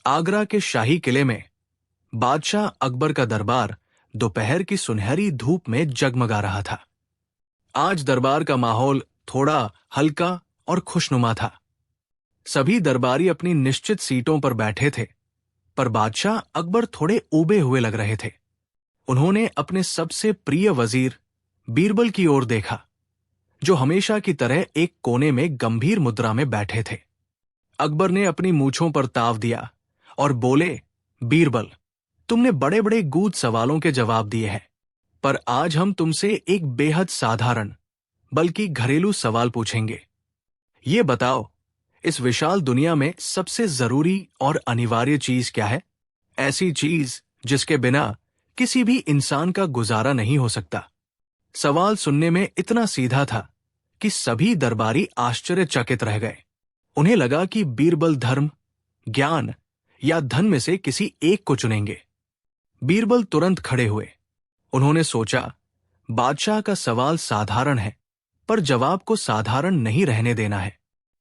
आगरा के शाही किले में बादशाह अकबर का दरबार दोपहर की सुनहरी धूप में जगमगा रहा था। आज दरबार का माहौल थोड़ा हल्का और खुशनुमा था। सभी दरबारी अपनी निश्चित सीटों पर बैठे थे, पर बादशाह अकबर थोड़े ऊबे हुए लग रहे थे। उन्होंने अपने सबसे प्रिय वजीर बीरबल की ओर देखा, जो हमेशा की तरह एक कोने में गंभीर मुद्रा में बैठे थे। अकबर ने अपनी मूंछों पर ताव दिया और बोले, बीरबल, तुमने बड़े बड़े गूढ़ सवालों के जवाब दिए हैं, पर आज हम तुमसे एक बेहद साधारण बल्कि घरेलू सवाल पूछेंगे। ये बताओ, इस विशाल दुनिया में सबसे जरूरी और अनिवार्य चीज क्या है? ऐसी चीज जिसके बिना किसी भी इंसान का गुजारा नहीं हो सकता। सवाल सुनने में इतना सीधा था कि सभी दरबारी आश्चर्यचकित रह गए। उन्हें लगा कि बीरबल धर्म, ज्ञान या धन में से किसी एक को चुनेंगे। बीरबल तुरंत खड़े हुए। उन्होंने सोचा, बादशाह का सवाल साधारण है, पर जवाब को साधारण नहीं रहने देना है।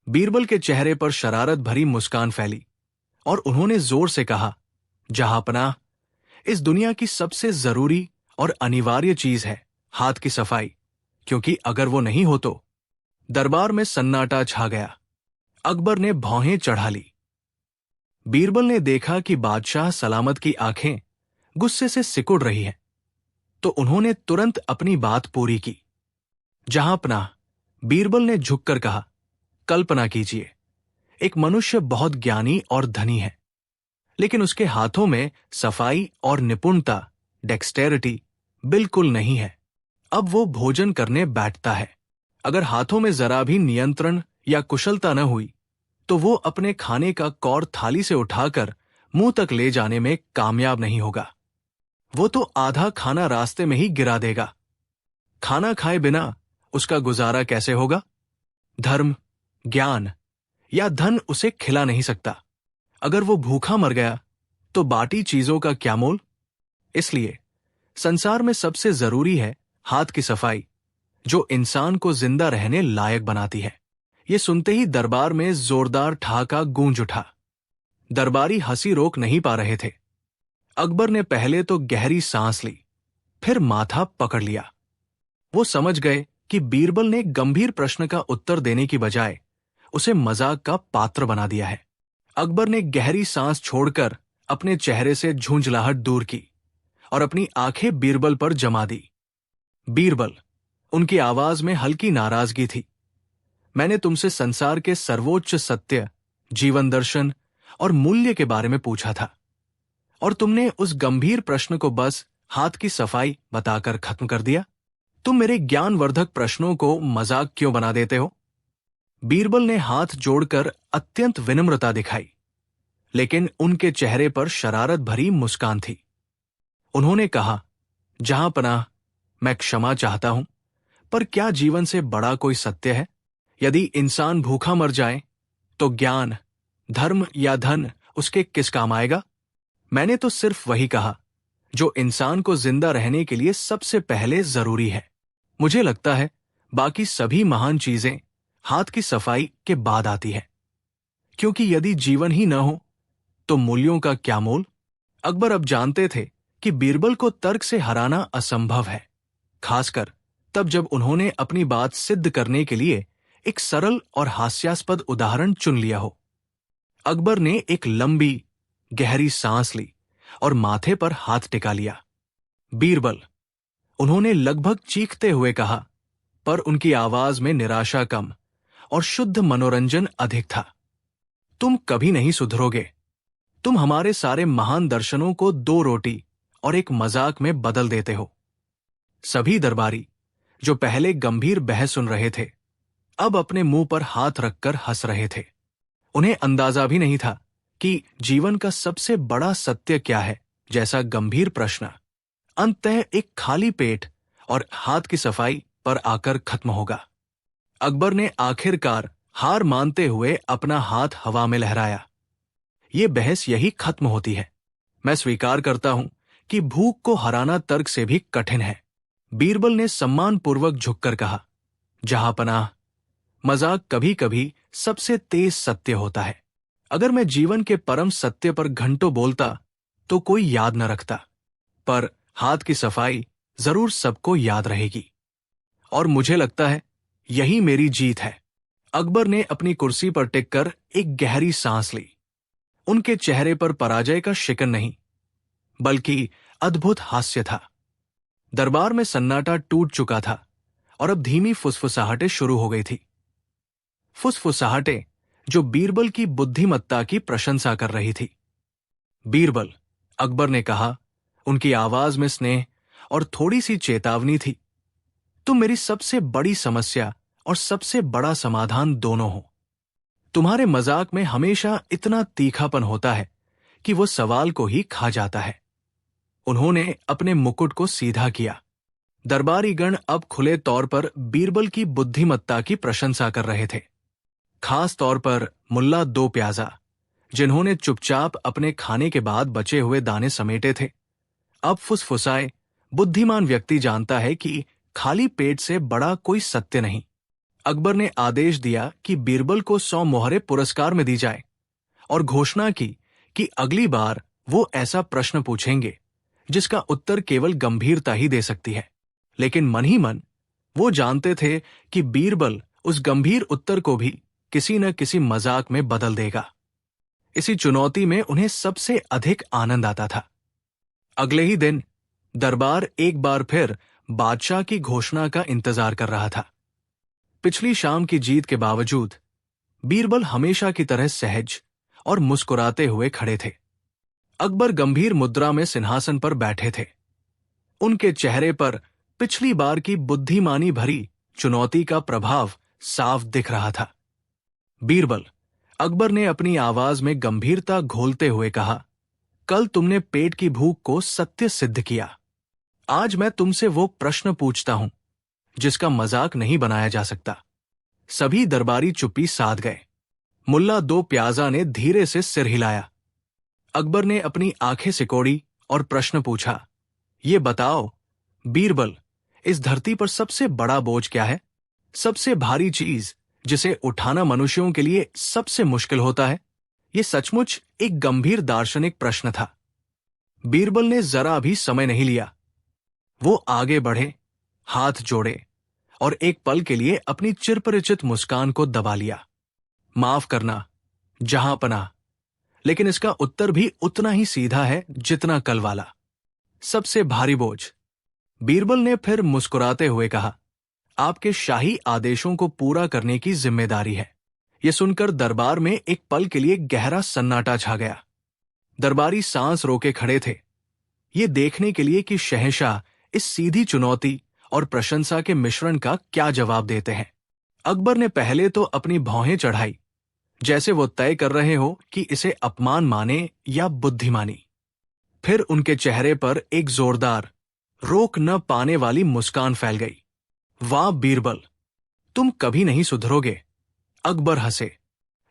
बीरबल के चेहरे पर शरारत भरी मुस्कान फैली और उन्होंने जोर से कहा, जहांपनाह, इस दुनिया की सबसे जरूरी और अनिवार्य चीज है हाथ की सफाई, क्योंकि अगर वो नहीं हो तो। दरबार में सन्नाटा छा गया। अकबर ने भौहें चढ़ा ली। बीरबल ने देखा कि बादशाह सलामत की आंखें गुस्से से सिकुड़ रही हैं, तो उन्होंने तुरंत अपनी बात पूरी की। जहांपनाह, बीरबल ने झुककर कहा, कल्पना कीजिए, एक मनुष्य बहुत ज्ञानी और धनी है, लेकिन उसके हाथों में सफाई और निपुणता, डेक्सटेरिटी बिल्कुल नहीं है। अब वो भोजन करने बैठता है, अगर हाथों में जरा भी नियंत्रण या कुशलता न हुई तो वो अपने खाने का कौर थाली से उठाकर मुंह तक ले जाने में कामयाब नहीं होगा। वो तो आधा खाना रास्ते में ही गिरा देगा। खाना खाए बिना उसका गुजारा कैसे होगा? धर्म, ज्ञान या धन उसे खिला नहीं सकता। अगर वो भूखा मर गया तो बाटी चीजों का क्या मोल? इसलिए संसार में सबसे जरूरी है हाथ की सफाई, जो इंसान को जिंदा रहने लायक बनाती है। ये सुनते ही दरबार में जोरदार ठहाका गूंज उठा। दरबारी हंसी रोक नहीं पा रहे थे। अकबर ने पहले तो गहरी सांस ली, फिर माथा पकड़ लिया। वो समझ गए कि बीरबल ने गंभीर प्रश्न का उत्तर देने की बजाय उसे मजाक का पात्र बना दिया है। अकबर ने गहरी सांस छोड़कर अपने चेहरे से झुंझलाहट दूर की और अपनी आंखें बीरबल पर जमा दी। बीरबल, उनकी आवाज में हल्की नाराजगी थी, मैंने तुमसे संसार के सर्वोच्च सत्य, जीवन दर्शन और मूल्य के बारे में पूछा था, और तुमने उस गंभीर प्रश्न को बस हाथ की सफाई बताकर खत्म कर दिया। तुम मेरे ज्ञानवर्धक प्रश्नों को मजाक क्यों बना देते हो? बीरबल ने हाथ जोड़कर अत्यंत विनम्रता दिखाई, लेकिन उनके चेहरे पर शरारत भरी मुस्कान थी। उन्होंने कहा, जहांपनाह, मैं क्षमा चाहता हूं, पर क्या जीवन से बड़ा कोई सत्य है? यदि इंसान भूखा मर जाए तो ज्ञान, धर्म या धन उसके किस काम आएगा? मैंने तो सिर्फ वही कहा जो इंसान को जिंदा रहने के लिए सबसे पहले जरूरी है। मुझे लगता है बाकी सभी महान चीजें हाथ की सफाई के बाद आती है, क्योंकि यदि जीवन ही न हो तो मूल्यों का क्या मोल? अकबर अब जानते थे कि बीरबल को तर्क से हराना असंभव है, खासकर तब जब उन्होंने अपनी बात सिद्ध करने के लिए एक सरल और हास्यास्पद उदाहरण चुन लिया हो। अकबर ने एक लंबी, गहरी सांस ली और माथे पर हाथ टिका लिया। बीरबल, उन्होंने लगभग चीखते हुए कहा, पर उनकी आवाज में निराशा कम और शुद्ध मनोरंजन अधिक था। तुम कभी नहीं सुधरोगे। तुम हमारे सारे महान दर्शनों को 2 रोटी और एक मजाक में बदल देते हो। सभी दरबारी, जो पहले गंभीर बहस सुन रहे थे, अब अपने मुंह पर हाथ रखकर हंस रहे थे। उन्हें अंदाजा भी नहीं था कि जीवन का सबसे बड़ा सत्य क्या है जैसा गंभीर प्रश्न अंततः एक खाली पेट और हाथ की सफाई पर आकर खत्म होगा। अकबर ने आखिरकार हार मानते हुए अपना हाथ हवा में लहराया। ये बहस यही खत्म होती है। मैं स्वीकार करता हूं कि भूख को हराना तर्क से भी कठिन है। बीरबल ने सम्मानपूर्वक झुककर कहा, जहांपनाह, मजाक कभी कभी सबसे तेज सत्य होता है। अगर मैं जीवन के परम सत्य पर घंटों बोलता तो कोई याद न रखता, पर हाथ की सफाई जरूर सबको याद रहेगी। और मुझे लगता है यही मेरी जीत है। अकबर ने अपनी कुर्सी पर टिककर एक गहरी सांस ली। उनके चेहरे पर पराजय का शिकन नहीं, बल्कि अद्भुत हास्य था। दरबार में सन्नाटा टूट चुका था और अब धीमी फुसफुसाहटें शुरू हो गई थी। फुसफुसाहटें जो बीरबल की बुद्धिमत्ता की प्रशंसा कर रही थी। बीरबल, अकबर ने कहा, उनकी आवाज में स्नेह और थोड़ी सी चेतावनी थी, तुम मेरी सबसे बड़ी समस्या और सबसे बड़ा समाधान दोनों हो। तुम्हारे मजाक में हमेशा इतना तीखापन होता है कि वो सवाल को ही खा जाता है। उन्होंने अपने मुकुट को सीधा किया। दरबारी गण अब खुले तौर पर बीरबल की बुद्धिमत्ता की प्रशंसा कर रहे थे। खास तौर पर मुल्ला दो प्याजा, जिन्होंने चुपचाप अपने खाने के बाद बचे हुए दाने समेटे थे, अब फुसफुसाए, बुद्धिमान व्यक्ति जानता है कि खाली पेट से बड़ा कोई सत्य नहीं। अकबर ने आदेश दिया कि बीरबल को 100 मोहरे पुरस्कार में दी जाए और घोषणा की कि अगली बार वो ऐसा प्रश्न पूछेंगे जिसका उत्तर केवल गंभीरता ही दे सकती है। लेकिन मन ही मन वो जानते थे कि बीरबल उस गंभीर उत्तर को भी किसी न किसी मजाक में बदल देगा। इसी चुनौती में उन्हें सबसे अधिक आनंद आता था। अगले ही दिन दरबार एक बार फिर बादशाह की घोषणा का इंतजार कर रहा था। पिछली शाम की जीत के बावजूद बीरबल हमेशा की तरह सहज और मुस्कुराते हुए खड़े थे। अकबर गंभीर मुद्रा में सिंहासन पर बैठे थे। उनके चेहरे पर पिछली बार की बुद्धिमानी भरी चुनौती का प्रभाव साफ दिख रहा था। बीरबल, अकबर ने अपनी आवाज में गंभीरता घोलते हुए कहा, कल तुमने पेट की भूख को सत्य सिद्ध किया। आज मैं तुमसे वो प्रश्न पूछता हूं जिसका मजाक नहीं बनाया जा सकता। सभी दरबारी चुप्पी साध गए। मुल्ला दो प्याजा ने धीरे से सिर हिलाया। अकबर ने अपनी आंखें सिकोड़ी और प्रश्न पूछा, ये बताओ बीरबल, इस धरती पर सबसे बड़ा बोझ क्या है? सबसे भारी चीज जिसे उठाना मनुष्यों के लिए सबसे मुश्किल होता है? ये सचमुच एक गंभीर दार्शनिक प्रश्न था। बीरबल ने जरा भी समय नहीं लिया। वो आगे बढ़े, हाथ जोड़े और एक पल के लिए अपनी चिरपरिचित मुस्कान को दबा लिया। माफ करना जहांपना, लेकिन इसका उत्तर भी उतना ही सीधा है जितना कल वाला। सबसे भारी बोझ। बीरबल ने फिर मुस्कुराते हुए कहा, आपके शाही आदेशों को पूरा करने की जिम्मेदारी है। यह सुनकर दरबार में एक पल के लिए गहरा सन्नाटा छा गया। दरबारी सांस रोके खड़े थे, ये देखने के लिए कि शहंशाह इस सीधी चुनौती और प्रशंसा के मिश्रण का क्या जवाब देते हैं। अकबर ने पहले तो अपनी भौहें चढ़ाई, जैसे वो तय कर रहे हो कि इसे अपमान माने या बुद्धिमानी। फिर उनके चेहरे पर एक जोरदार, रोक न पाने वाली मुस्कान फैल गई। वाह बीरबल, तुम कभी नहीं सुधरोगे। अकबर हंसे,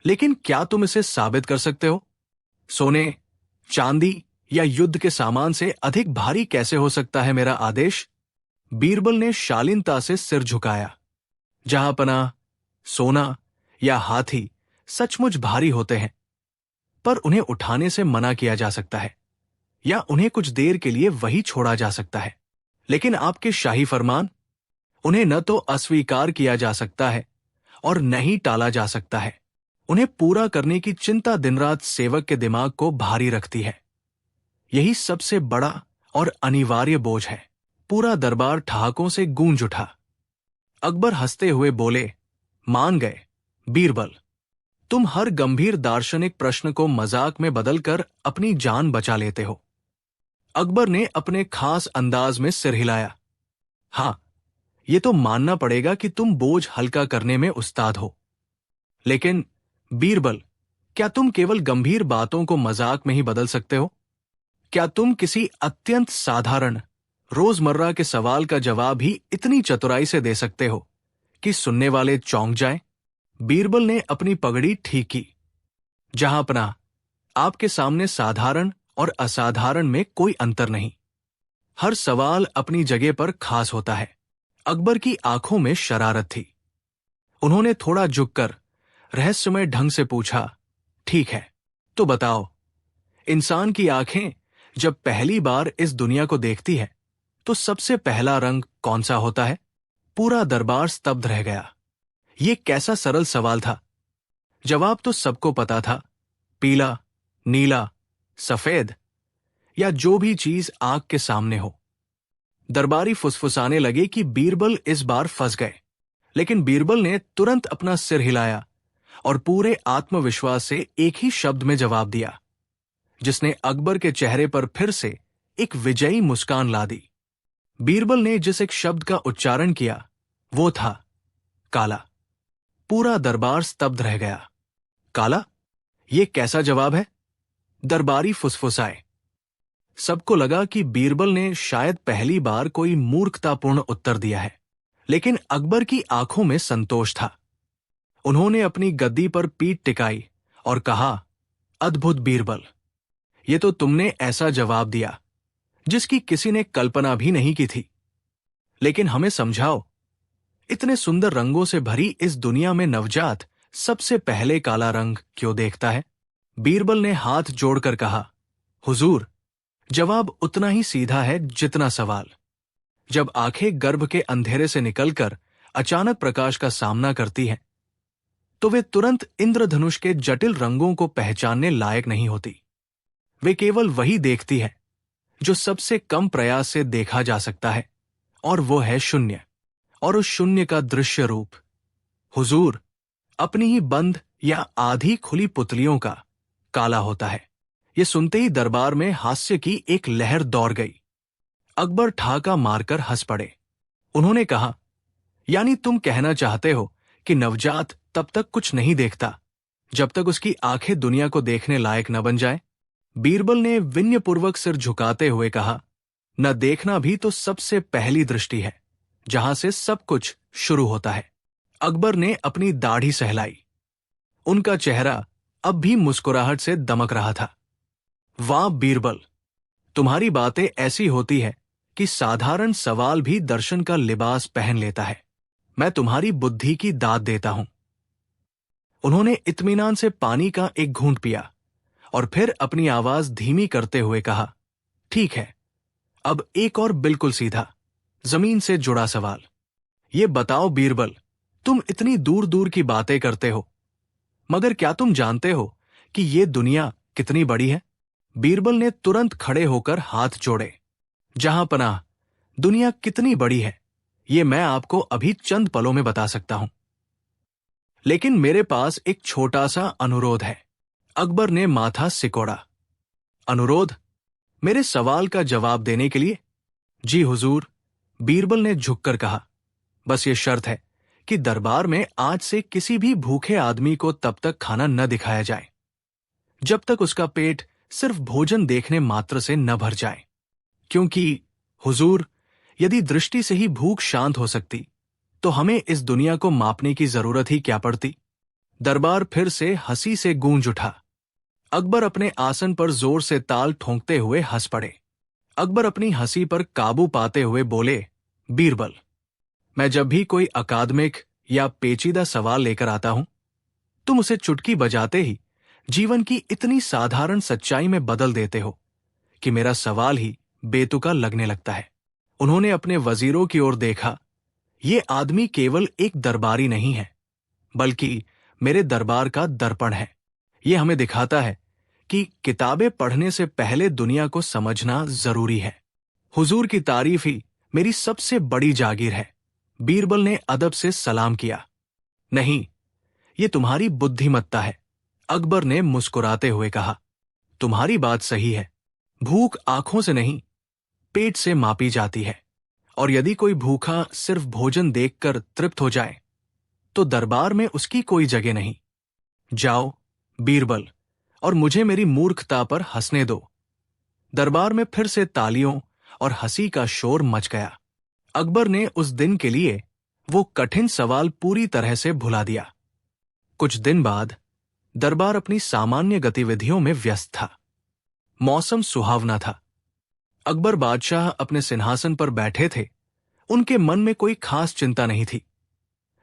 लेकिन क्या तुम इसे साबित कर सकते हो? सोने, चांदी या युद्ध के सामान से अधिक भारी कैसे हो सकता है मेरा आदेश? बीरबल ने शालीनता से सिर झुकाया। जहांपना, सोना या हाथी सचमुच भारी होते हैं, पर उन्हें उठाने से मना किया जा सकता है या उन्हें कुछ देर के लिए वही छोड़ा जा सकता है। लेकिन आपके शाही फरमान, उन्हें न तो अस्वीकार किया जा सकता है और न ही टाला जा सकता है। उन्हें पूरा करने की चिंता दिन रात सेवक के दिमाग को भारी रखती है। यही सबसे बड़ा और अनिवार्य बोझ है। पूरा दरबार ठहाकों से गूंज उठा। अकबर हंसते हुए बोले, मान गए बीरबल, तुम हर गंभीर दार्शनिक प्रश्न को मजाक में बदलकर अपनी जान बचा लेते हो। अकबर ने अपने खास अंदाज में सिर हिलाया। हां, ये तो मानना पड़ेगा कि तुम बोझ हल्का करने में उस्ताद हो। लेकिन बीरबल, क्या तुम केवल गंभीर बातों को मजाक में ही बदल सकते हो? क्या तुम किसी अत्यंत साधारण रोजमर्रा के सवाल का जवाब ही इतनी चतुराई से दे सकते हो कि सुनने वाले चौंक जाएं? बीरबल ने अपनी पगड़ी ठीक की। जहांपना, आपके सामने साधारण और असाधारण में कोई अंतर नहीं। हर सवाल अपनी जगह पर खास होता है। अकबर की आंखों में शरारत थी। उन्होंने थोड़ा झुककर रहस्यमय ढंग से पूछा, ठीक है, तो बताओ, इंसान की आंखें जब पहली बार इस दुनिया को देखती है तो सबसे पहला रंग कौन सा होता है? पूरा दरबार स्तब्ध रह गया। ये कैसा सरल सवाल था। जवाब तो सबको पता था, पीला, नीला, सफेद या जो भी चीज आग के सामने हो। दरबारी फुसफुसाने लगे कि बीरबल इस बार फंस गए, लेकिन बीरबल ने तुरंत अपना सिर हिलाया और पूरे आत्मविश्वास से एक ही शब्द में जवाब दिया, जिसने अकबर के चेहरे पर फिर से एक विजयी मुस्कान ला दी। बीरबल ने जिस एक शब्द का उच्चारण किया वो था काला। पूरा दरबार स्तब्ध रह गया। काला? ये कैसा जवाब है? दरबारी फुसफुसाए। सबको लगा कि बीरबल ने शायद पहली बार कोई मूर्खतापूर्ण उत्तर दिया है, लेकिन अकबर की आंखों में संतोष था। उन्होंने अपनी गद्दी पर पीठ टिकाई और कहा, अद्भुत बीरबल, ये तो तुमने ऐसा जवाब दिया जिसकी किसी ने कल्पना भी नहीं की थी। लेकिन हमें समझाओ, इतने सुंदर रंगों से भरी इस दुनिया में नवजात सबसे पहले काला रंग क्यों देखता है? बीरबल ने हाथ जोड़कर कहा, हुजूर, जवाब उतना ही सीधा है जितना सवाल। जब आंखें गर्भ के अंधेरे से निकलकर अचानक प्रकाश का सामना करती हैं, तो वे तुरंत इंद्रधनुष के जटिल रंगों को पहचानने लायक नहीं होती। वे केवल वही देखती है जो सबसे कम प्रयास से देखा जा सकता है, और वो है शून्य, और उस शून्य का दृश्य रूप। हुजूर, अपनी ही बंद या आधी खुली पुतलियों का काला होता है। ये सुनते ही दरबार में हास्य की एक लहर दौड़ गई। अकबर ठाका मारकर हंस पड़े। उन्होंने कहा, यानी तुम कहना चाहते हो कि नवजात तब तक कुछ नहीं देखता जब तक उसकी आंखें दुनिया को देखने लायक न बन जाए? बीरबल ने विनयपूर्वक सिर झुकाते हुए कहा, न देखना भी तो सबसे पहली दृष्टि है, जहां से सब कुछ शुरू होता है। अकबर ने अपनी दाढ़ी सहलाई। उनका चेहरा अब भी मुस्कुराहट से दमक रहा था। वाह बीरबल, तुम्हारी बातें ऐसी होती है कि साधारण सवाल भी दर्शन का लिबास पहन लेता है। मैं तुम्हारी बुद्धि की दाद देता हूं। उन्होंने इत्मीनान से पानी का एक घूंट पिया और फिर अपनी आवाज धीमी करते हुए कहा, ठीक है, अब एक और बिल्कुल सीधा, जमीन से जुड़ा सवाल। ये बताओ बीरबल, तुम इतनी दूर दूर की बातें करते हो, मगर क्या तुम जानते हो कि ये दुनिया कितनी बड़ी है? बीरबल ने तुरंत खड़े होकर हाथ जोड़े। जहां पनाह, दुनिया कितनी बड़ी है ये मैं आपको अभी चंद पलों में बता सकता हूं, लेकिन मेरे पास एक छोटा सा अनुरोध है। अकबर ने माथा सिकोड़ा। अनुरोध? मेरे सवाल का जवाब देने के लिए? जी हुजूर, बीरबल ने झुककर कहा। बस ये शर्त है कि दरबार में आज से किसी भी भूखे आदमी को तब तक खाना न दिखाया जाए जब तक उसका पेट सिर्फ भोजन देखने मात्र से न भर जाए। क्योंकि हुजूर, यदि दृष्टि से ही भूख शांत हो सकती तो हमें इस दुनिया को मापने की जरूरत ही क्या पड़ती? दरबार फिर से हंसी से गूंज उठा। अकबर अपने आसन पर जोर से ताल ठोंकते हुए हंस पड़े। अकबर अपनी हंसी पर काबू पाते हुए बोले, बीरबल, मैं जब भी कोई अकादमिक या पेचीदा सवाल लेकर आता हूं, तुम उसे चुटकी बजाते ही जीवन की इतनी साधारण सच्चाई में बदल देते हो कि मेरा सवाल ही बेतुका लगने लगता है। उन्होंने अपने वजीरों की ओर देखा। ये आदमी केवल एक दरबारी नहीं है, बल्कि मेरे दरबार का दर्पण है। ये हमें दिखाता है कि किताबें पढ़ने से पहले दुनिया को समझना जरूरी है। हुजूर की तारीफ ही मेरी सबसे बड़ी जागीर है। बीरबल ने अदब से सलाम किया। नहीं, ये तुम्हारी बुद्धिमत्ता है, अकबर ने मुस्कुराते हुए कहा। तुम्हारी बात सही है। भूख आंखों से नहीं, पेट से मापी जाती है, और यदि कोई भूखा सिर्फ भोजन देखकर तृप्त हो जाए तो दरबार में उसकी कोई जगह नहीं। जाओ बीरबल, और मुझे मेरी मूर्खता पर हंसने दो। दरबार में फिर से तालियों और हंसी का शोर मच गया। अकबर ने उस दिन के लिए वो कठिन सवाल पूरी तरह से भुला दिया। कुछ दिन बाद दरबार अपनी सामान्य गतिविधियों में व्यस्त था। मौसम सुहावना था। अकबर बादशाह अपने सिंहासन पर बैठे थे। उनके मन में कोई खास चिंता नहीं थी,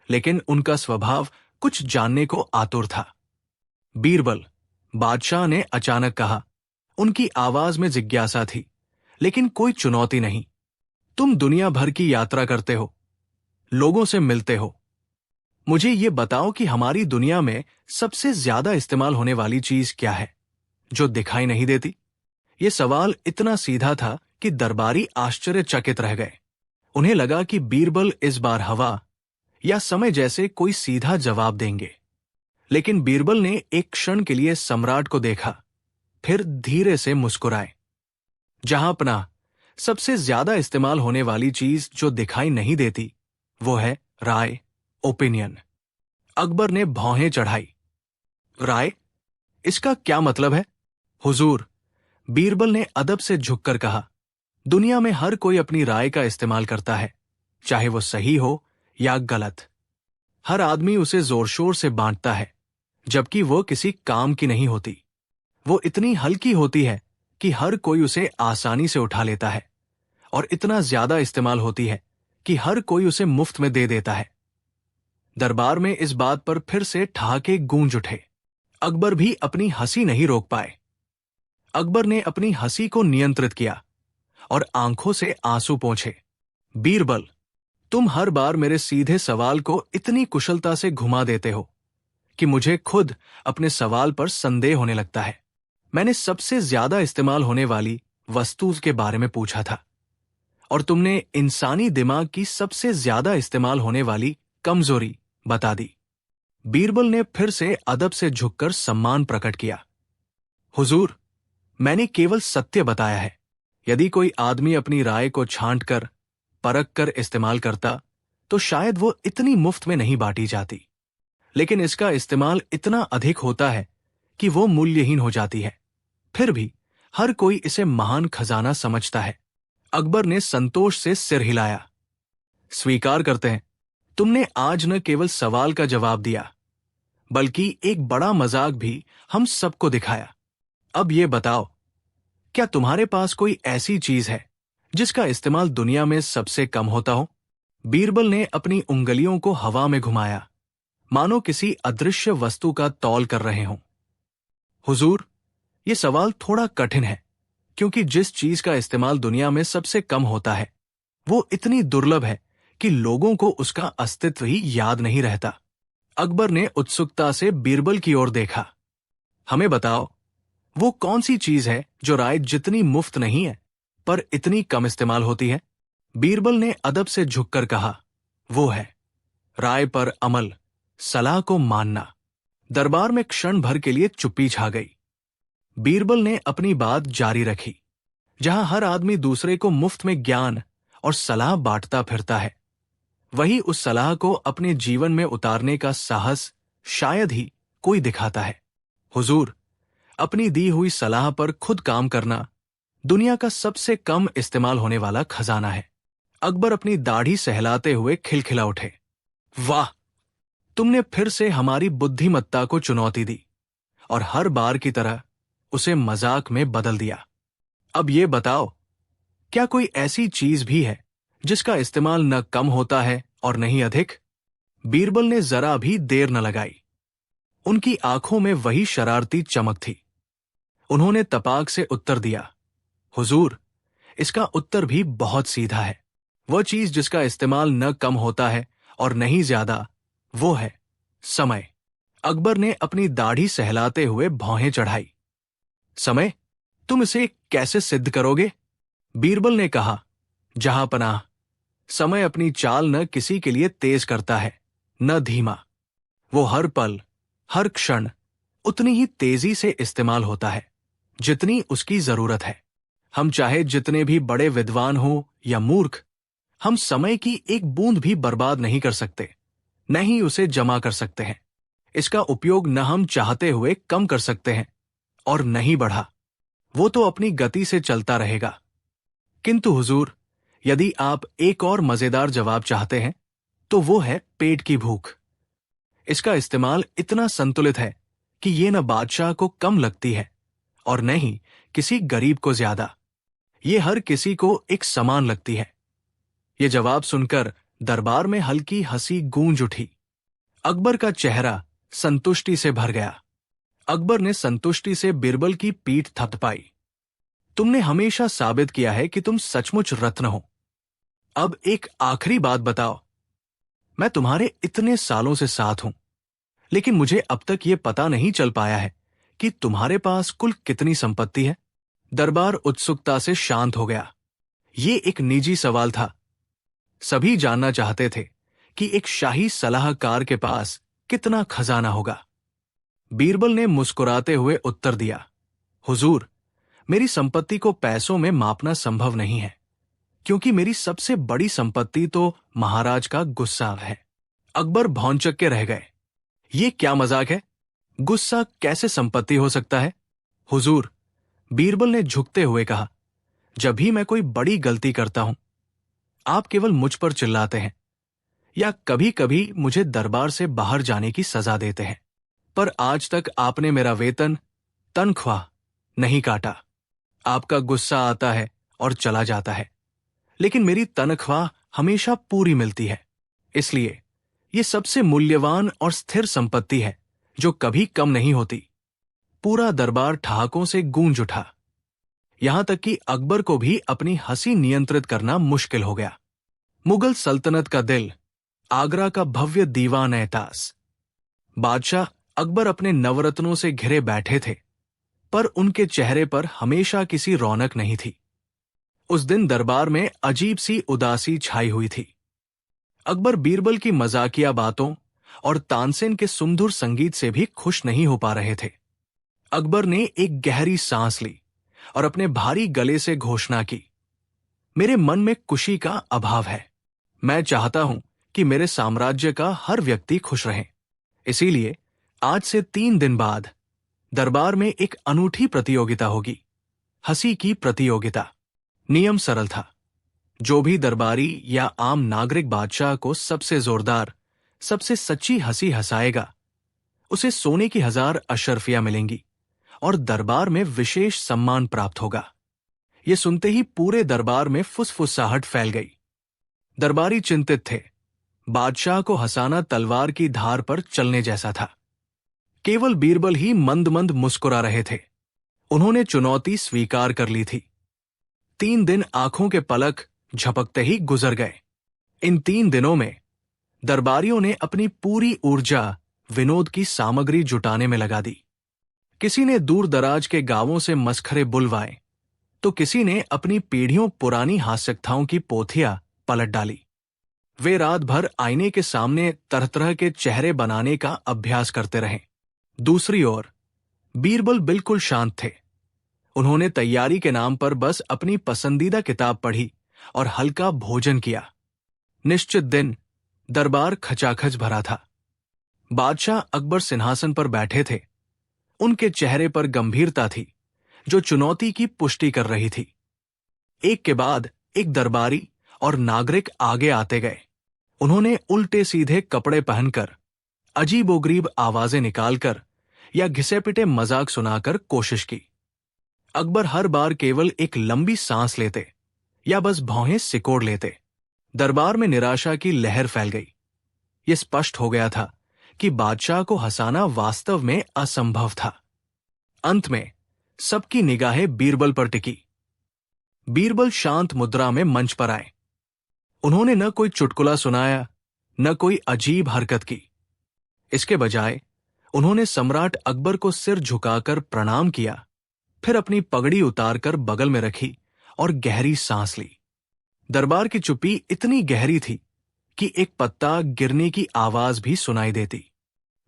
लेकिन उनका स्वभाव कुछ जानने को आतुर था। बीरबल, बादशाह ने अचानक कहा। उनकी आवाज में जिज्ञासा थी, लेकिन कोई चुनौती नहीं। तुम दुनिया भर की यात्रा करते हो, लोगों से मिलते हो। मुझे ये बताओ कि हमारी दुनिया में सबसे ज्यादा इस्तेमाल होने वाली चीज क्या है, जो दिखाई नहीं देती? ये सवाल इतना सीधा था कि दरबारी आश्चर्यचकित रह गए। उन्हें लगा कि बीरबल इस बार हवा या समय जैसे कोई सीधा जवाब देंगे। लेकिन बीरबल ने एक क्षण के लिए सम्राट को देखा, फिर धीरे से मुस्कुराए। जहांपनाह, सबसे ज्यादा इस्तेमाल होने वाली चीज जो दिखाई नहीं देती, वो है राय, ओपिनियन। अकबर ने भौहें चढ़ाई। राय? इसका क्या मतलब है? हुजूर, बीरबल ने अदब से झुककर कहा, दुनिया में हर कोई अपनी राय का इस्तेमाल करता है, चाहे वो सही हो या गलत। हर आदमी उसे जोर शोर से बांटता है, जबकि वो किसी काम की नहीं होती। वो इतनी हल्की होती है कि हर कोई उसे आसानी से उठा लेता है, और इतना ज्यादा इस्तेमाल होती है कि हर कोई उसे मुफ्त में दे देता है। दरबार में इस बात पर फिर से ठहाके गूंज उठे। अकबर भी अपनी हंसी नहीं रोक पाए। अकबर ने अपनी हंसी को नियंत्रित किया और आंखों से आंसू पोंछे। बीरबल, तुम हर बार मेरे सीधे सवाल को इतनी कुशलता से घुमा देते हो कि मुझे खुद अपने सवाल पर संदेह होने लगता है। मैंने सबसे ज्यादा इस्तेमाल होने वाली वस्तु के बारे में पूछा था, और तुमने इंसानी दिमाग की सबसे ज्यादा इस्तेमाल होने वाली कमजोरी बता दी। बीरबल ने फिर से अदब से झुककर सम्मान प्रकट किया। हुजूर, मैंने केवल सत्य बताया है। यदि कोई आदमी अपनी राय को छांट कर, परख कर इस्तेमाल करता, तो शायद वो इतनी मुफ्त में नहीं बांटी जाती। लेकिन इसका इस्तेमाल इतना अधिक होता है कि वो मूल्यहीन हो जाती है। फिर भी हर कोई इसे महान खजाना समझता है। अकबर ने संतोष से सिर हिलाया। स्वीकार करते हैं, तुमने आज न केवल सवाल का जवाब दिया, बल्कि एक बड़ा मजाक भी हम सबको दिखाया। अब ये बताओ, क्या तुम्हारे पास कोई ऐसी चीज है जिसका इस्तेमाल दुनिया में सबसे कम होता हो? बीरबल ने अपनी उंगलियों को हवा में घुमाया, मानो किसी अदृश्य वस्तु का तौल कर रहे हों। हुजूर, ये सवाल थोड़ा कठिन है, क्योंकि जिस चीज का इस्तेमाल दुनिया में सबसे कम होता है, वो इतनी दुर्लभ है कि लोगों को उसका अस्तित्व ही याद नहीं रहता। अकबर ने उत्सुकता से बीरबल की ओर देखा। हमें बताओ, वो कौन सी चीज है जो राय जितनी मुफ्त नहीं है, पर इतनी कम इस्तेमाल होती है? बीरबल ने अदब से झुककर कहा, वो है राय पर अमल, सलाह को मानना। दरबार में क्षण भर के लिए चुप्पी छा गई। बीरबल ने अपनी बात जारी रखी। जहां हर आदमी दूसरे को मुफ्त में ज्ञान और सलाह बांटता फिरता है, वही उस सलाह को अपने जीवन में उतारने का साहस शायद ही कोई दिखाता है। हुजूर, अपनी दी हुई सलाह पर खुद काम करना दुनिया का सबसे कम इस्तेमाल होने वाला खजाना है। अकबर अपनी दाढ़ी सहलाते हुए खिलखिला उठे। वाह, तुमने फिर से हमारी बुद्धिमत्ता को चुनौती दी, और हर बार की तरह उसे मजाक में बदल दिया। अब ये बताओ, क्या कोई ऐसी चीज भी है जिसका इस्तेमाल न कम होता है और नहीं अधिक? बीरबल ने जरा भी देर न लगाई। उनकी आंखों में वही शरारती चमक थी। उन्होंने तपाक से उत्तर दिया, हुजूर, इसका उत्तर भी बहुत सीधा है। वह चीज जिसका इस्तेमाल न कम होता है और नहीं ज्यादा, वो है समय। अकबर ने अपनी दाढ़ी सहलाते हुए भौहें चढ़ाई। समय? तुम इसे कैसे सिद्ध करोगे? बीरबल ने कहा, जहांपनाह, समय अपनी चाल न किसी के लिए तेज करता है, न धीमा। वो हर पल, हर क्षण उतनी ही तेजी से इस्तेमाल होता है जितनी उसकी जरूरत है। हम चाहे जितने भी बड़े विद्वान हो या मूर्ख, हम समय की एक बूंद भी बर्बाद नहीं कर सकते, न ही उसे जमा कर सकते हैं। इसका उपयोग न हम चाहते हुए कम कर सकते हैं और न ही बढ़ा। वो तो अपनी गति से चलता रहेगा। किंतु हुजूर, यदि आप एक और मजेदार जवाब चाहते हैं, तो वो है पेट की भूख। इसका इस्तेमाल इतना संतुलित है कि ये न बादशाह को कम लगती है और न ही किसी गरीब को ज्यादा। ये हर किसी को एक समान लगती है। ये जवाब सुनकर दरबार में हल्की हंसी गूंज उठी। अकबर का चेहरा संतुष्टि से भर गया। अकबर ने संतुष्टि से बीरबल की पीठ थपथपाई। तुमने हमेशा साबित किया है कि तुम सचमुच रत्न हो। अब एक आखिरी बात बताओ। मैं तुम्हारे इतने सालों से साथ हूं, लेकिन मुझे अब तक यह पता नहीं चल पाया है कि तुम्हारे पास कुल कितनी संपत्ति है। दरबार उत्सुकता से शांत हो गया। ये एक निजी सवाल था। सभी जानना चाहते थे कि एक शाही सलाहकार के पास कितना खजाना होगा। बीरबल ने मुस्कुराते हुए उत्तर दिया, हुजूर, मेरी संपत्ति को पैसों में मापना संभव नहीं है, क्योंकि मेरी सबसे बड़ी संपत्ति तो महाराज का गुस्सा है। अकबर भौंचक के रह गए। ये क्या मजाक है? गुस्सा कैसे संपत्ति हो सकता है? हुजूर, बीरबल ने झुकते हुए कहा, जब भी मैं कोई बड़ी गलती करता हूं, आप केवल मुझ पर चिल्लाते हैं या कभी कभी मुझे दरबार से बाहर जाने की सजा देते हैं, पर आज तक आपने मेरा वेतन, तनख्वाह नहीं काटा। आपका गुस्सा आता है और चला जाता है, लेकिन मेरी तनख्वाह हमेशा पूरी मिलती है। इसलिए यह सबसे मूल्यवान और स्थिर संपत्ति है जो कभी कम नहीं होती। पूरा दरबार ठहाकों से गूंज उठा, यहां तक कि अकबर को भी अपनी हंसी नियंत्रित करना मुश्किल हो गया। मुगल सल्तनत का दिल, आगरा का भव्य दीवान एतास। बादशाह अकबर अपने नवरत्नों से घिरे बैठे थे, पर उनके चेहरे पर हमेशा किसी रौनक नहीं थी। उस दिन दरबार में अजीब सी उदासी छाई हुई थी। अकबर बीरबल की मजाकिया बातों और तानसेन के सुमधुर संगीत से भी खुश नहीं हो पा रहे थे। अकबर ने एक गहरी सांस ली और अपने भारी गले से घोषणा की, मेरे मन में खुशी का अभाव है। मैं चाहता हूं कि मेरे साम्राज्य का हर व्यक्ति खुश रहे। इसीलिए आज से 3 दिन बाद दरबार में एक अनूठी प्रतियोगिता होगी, हंसी की प्रतियोगिता। नियम सरल था। जो भी दरबारी या आम नागरिक बादशाह को सबसे जोरदार, सबसे सच्ची हंसी हंसाएगा, उसे सोने की 1000 अशर्फियां मिलेंगी और दरबार में विशेष सम्मान प्राप्त होगा। यह सुनते ही पूरे दरबार में फुसफुसाहट फैल गई। दरबारी चिंतित थे। बादशाह को हंसाना तलवार की धार पर चलने जैसा था। केवल बीरबल ही मंद मंद मुस्कुरा रहे थे। उन्होंने चुनौती स्वीकार कर ली थी। 3 दिन आंखों के पलक झपकते ही गुजर गए। इन 3 दिनों में दरबारियों ने अपनी पूरी ऊर्जा विनोद की सामग्री जुटाने में लगा दी। किसी ने दूर दराज के गांवों से मसखरे बुलवाए, तो किसी ने अपनी पीढ़ियों पुरानी हास्यकथाओं की पोथियां पलट डाली। वे रात भर आईने के सामने तरह तरह के चेहरे बनाने का अभ्यास करते रहे। दूसरी ओर बीरबल बिल्कुल शांत थे। उन्होंने तैयारी के नाम पर बस अपनी पसंदीदा किताब पढ़ी और हल्का भोजन किया। निश्चित दिन दरबार खचाखच भरा था। बादशाह अकबर सिंहासन पर बैठे थे। उनके चेहरे पर गंभीरता थी, जो चुनौती की पुष्टि कर रही थी। एक के बाद एक दरबारी और नागरिक आगे आते गए। उन्होंने उल्टे सीधे कपड़े पहनकर, अजीबोगरीब आवाजें निकालकर या घिसे पिटे मजाक सुनाकर कोशिश की। अकबर हर बार केवल एक लंबी सांस लेते या बस भौहें सिकोड़ लेते। दरबार में निराशा की लहर फैल गई। यह स्पष्ट हो गया था कि बादशाह को हंसाना वास्तव में असंभव था। अंत में सबकी निगाहें बीरबल पर टिकी। बीरबल शांत मुद्रा में मंच पर आए। उन्होंने न कोई चुटकुला सुनाया, न कोई अजीब हरकत की। इसके बजाय उन्होंने सम्राट अकबर को सिर झुकाकर प्रणाम किया, फिर अपनी पगड़ी उतारकर बगल में रखी और गहरी सांस ली। दरबार की चुप्पी इतनी गहरी थी कि एक पत्ता गिरने की आवाज भी सुनाई देती।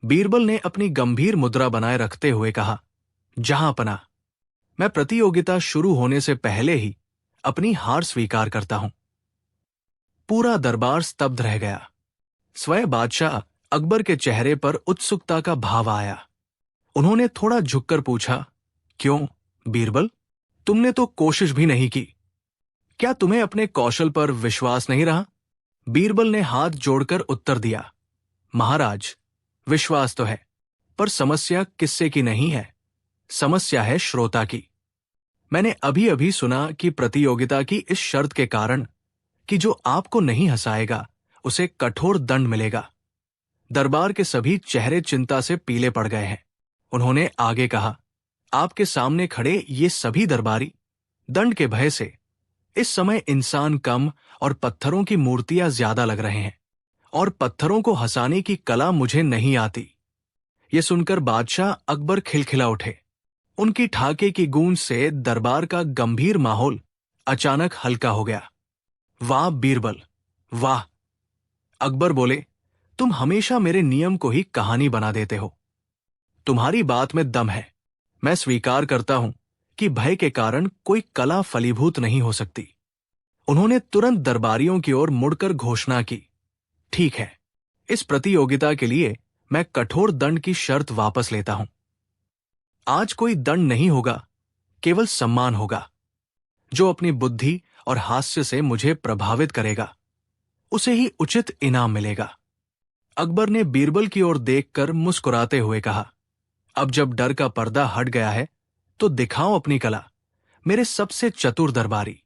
बीरबल ने अपनी गंभीर मुद्रा बनाए रखते हुए कहा, जहांपना, मैं प्रतियोगिता शुरू होने से पहले ही अपनी हार स्वीकार करता हूं। पूरा दरबार स्तब्ध रह गया। स्वयं बादशाह अकबर के चेहरे पर उत्सुकता का भाव आया। उन्होंने थोड़ा झुककर पूछा, क्यों बीरबल, तुमने तो कोशिश भी नहीं की। क्या तुम्हें अपने कौशल पर विश्वास नहीं रहा? बीरबल ने हाथ जोड़कर उत्तर दिया, महाराज, विश्वास तो है, पर समस्या किस्से की नहीं है, समस्या है श्रोता की। मैंने अभी अभी सुना कि प्रतियोगिता की इस शर्त के कारण कि जो आपको नहीं हंसाएगा उसे कठोर दंड मिलेगा। दरबार के सभी चेहरे चिंता से पीले पड़ गए हैं। उन्होंने आगे कहा, आपके सामने खड़े ये सभी दरबारी दंड के भय से इस समय इंसान कम और पत्थरों की मूर्तियां ज्यादा लग रहे हैं, और पत्थरों को हंसाने की कला मुझे नहीं आती। ये सुनकर बादशाह अकबर खिलखिला उठे। उनकी ठाके की गूंज से दरबार का गंभीर माहौल अचानक हल्का हो गया। वाह बीरबल, वाह! अकबर बोले, तुम हमेशा मेरे नियम को ही कहानी बना देते हो। तुम्हारी बात में दम है। मैं स्वीकार करता हूं कि भय के कारण कोई कला फलीभूत नहीं हो सकती। उन्होंने तुरंत दरबारियों की ओर मुड़कर घोषणा की, ठीक है, इस प्रतियोगिता के लिए मैं कठोर दंड की शर्त वापस लेता हूं। आज कोई दंड नहीं होगा, केवल सम्मान होगा। जो अपनी बुद्धि और हास्य से मुझे प्रभावित करेगा, उसे ही उचित इनाम मिलेगा। अकबर ने बीरबल की ओर देखकर मुस्कुराते हुए कहा, अब जब डर का पर्दा हट गया है, तो दिखाओ अपनी कला, मेरे सबसे चतुर दरबारी।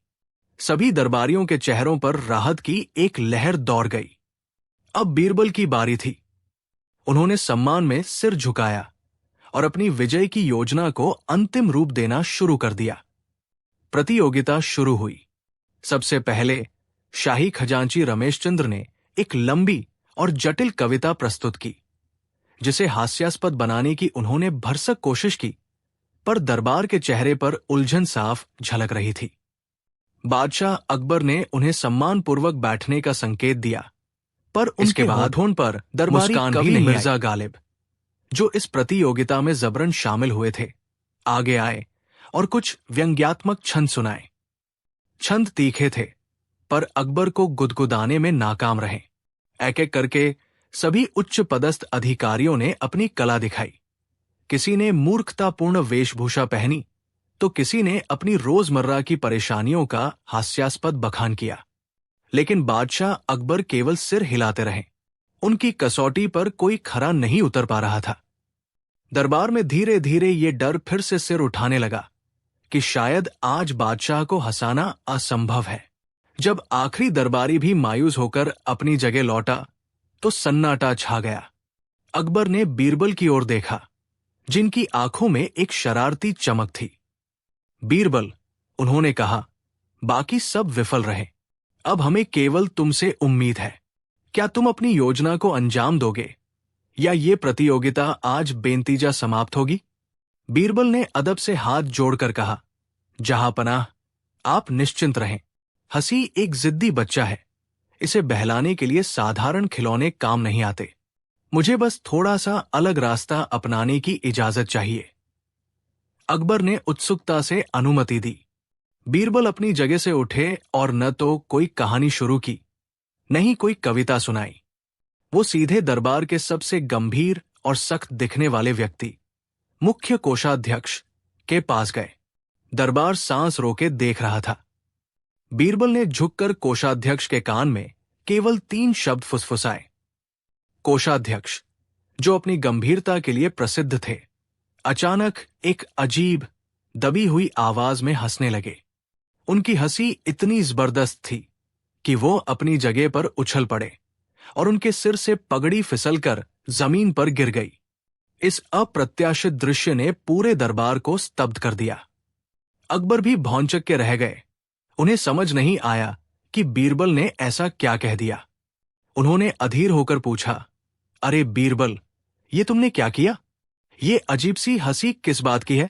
सभी दरबारियों के चेहरों पर राहत की एक लहर दौड़ गई। अब बीरबल की बारी थी। उन्होंने सम्मान में सिर झुकाया और अपनी विजय की योजना को अंतिम रूप देना शुरू कर दिया। प्रतियोगिता शुरू हुई। सबसे पहले शाही खजांची रमेश चंद्र ने एक लंबी और जटिल कविता प्रस्तुत की, जिसे हास्यास्पद बनाने की उन्होंने भरसक कोशिश की, पर दरबार के चेहरे पर उलझन साफ झलक रही थी। बादशाह अकबर ने उन्हें सम्मानपूर्वक बैठने का संकेत दिया, पर उनके होठों पर दरबारी कवि मिर्जा गालिब, जो इस प्रतियोगिता में जबरन शामिल हुए थे, आगे आए और कुछ व्यंग्यात्मक छंद सुनाए। छंद तीखे थे, पर अकबर को गुदगुदाने में नाकाम रहे। एक एक करके सभी उच्च पदस्थ अधिकारियों ने अपनी कला दिखाई। किसी ने मूर्खतापूर्ण वेशभूषा पहनी, तो किसी ने अपनी रोजमर्रा की परेशानियों का हास्यास्पद बखान किया। लेकिन बादशाह अकबर केवल सिर हिलाते रहे। उनकी कसौटी पर कोई खरा नहीं उतर पा रहा था। दरबार में धीरे धीरे ये डर फिर से सिर उठाने लगा कि शायद आज बादशाह को हंसाना असंभव है। जब आखिरी दरबारी भी मायूस होकर अपनी जगह लौटा, तो सन्नाटा छा गया। अकबर ने बीरबल की ओर देखा, जिनकी आंखों में एक शरारती चमक थी। बीरबल, उन्होंने कहा, बाकी सब विफल रहे, अब हमें केवल तुमसे उम्मीद है। क्या तुम अपनी योजना को अंजाम दोगे, या ये प्रतियोगिता आज बेनतीजा समाप्त होगी? बीरबल ने अदब से हाथ जोड़कर कहा, जहांपनाह, आप निश्चिंत रहें। हंसी एक जिद्दी बच्चा है, इसे बहलाने के लिए साधारण खिलौने काम नहीं आते। मुझे बस थोड़ा सा अलग रास्ता अपनाने की इजाजत चाहिए। अकबर ने उत्सुकता से अनुमति दी। बीरबल अपनी जगह से उठे और न तो कोई कहानी शुरू की, न ही कोई कविता सुनाई। वो सीधे दरबार के सबसे गंभीर और सख्त दिखने वाले व्यक्ति, मुख्य कोषाध्यक्ष, के पास गए। दरबार सांस रोके देख रहा था। बीरबल ने झुककर कोषाध्यक्ष के कान में केवल 3 शब्द फुसफुसाए। कोषाध्यक्ष, जो अपनी गंभीरता के लिए प्रसिद्ध थे, अचानक एक अजीब दबी हुई आवाज में हंसने लगे। उनकी हंसी इतनी जबरदस्त थी कि वो अपनी जगह पर उछल पड़े और उनके सिर से पगड़ी फिसलकर जमीन पर गिर गई। इस अप्रत्याशित दृश्य ने पूरे दरबार को स्तब्ध कर दिया। अकबर भी भौंचक के रह गए। उन्हें समझ नहीं आया कि बीरबल ने ऐसा क्या कह दिया। उन्होंने अधीर होकर पूछा, अरे बीरबल, ये तुमने क्या किया? ये अजीब सी हंसी किस बात की है?